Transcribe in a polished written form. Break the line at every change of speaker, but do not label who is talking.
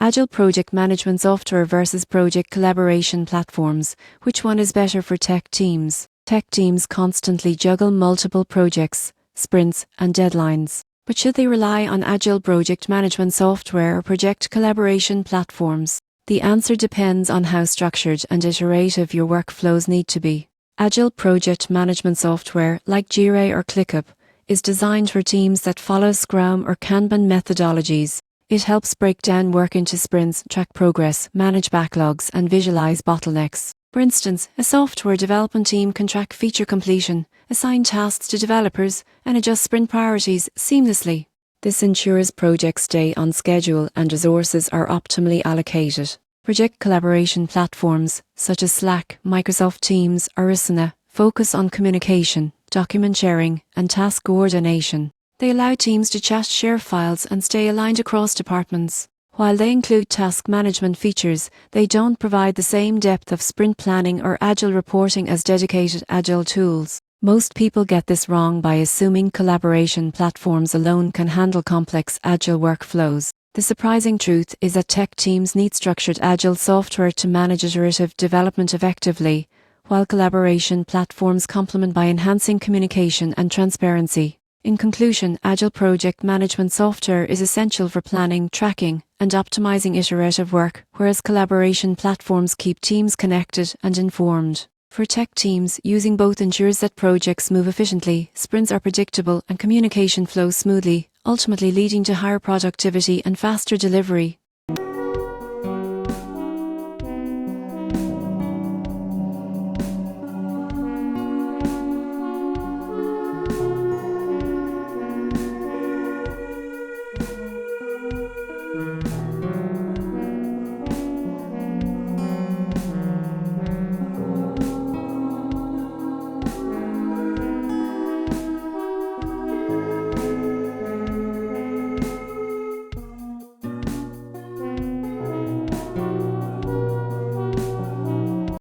Agile project management software versus project collaboration platforms. Which one is better for tech teams? Tech teams constantly juggle multiple projects, sprints, and deadlines. But should they rely on Agile project management software or project collaboration platforms? The answer depends on how structured and iterative your workflows need to be. Agile project management software, like Jira or ClickUp, is designed for teams that follow Scrum or Kanban methodologies. It helps break down work into sprints, track progress, manage backlogs, and visualize bottlenecks. For instance, a software development team can track feature completion, assign tasks to developers, and adjust sprint priorities seamlessly. This ensures projects stay on schedule and resources are optimally allocated. Project collaboration platforms, such as Slack, Microsoft Teams, or Asana, focus on communication, document sharing, and task coordination. They allow teams to chat, share files, and stay aligned across departments. While they include task management features, they don't provide the same depth of sprint planning or agile reporting as dedicated agile tools. Most people get this wrong by assuming collaboration platforms alone can handle complex agile workflows. The surprising truth is that tech teams need structured agile software to manage iterative development effectively, while collaboration platforms complement by enhancing communication and transparency. In conclusion, Agile project management software is essential for planning, tracking, and optimizing iterative work, whereas collaboration platforms keep teams connected and informed. For tech teams, using both ensures that projects move efficiently, sprints are predictable, and communication flows smoothly, ultimately leading to higher productivity and faster delivery.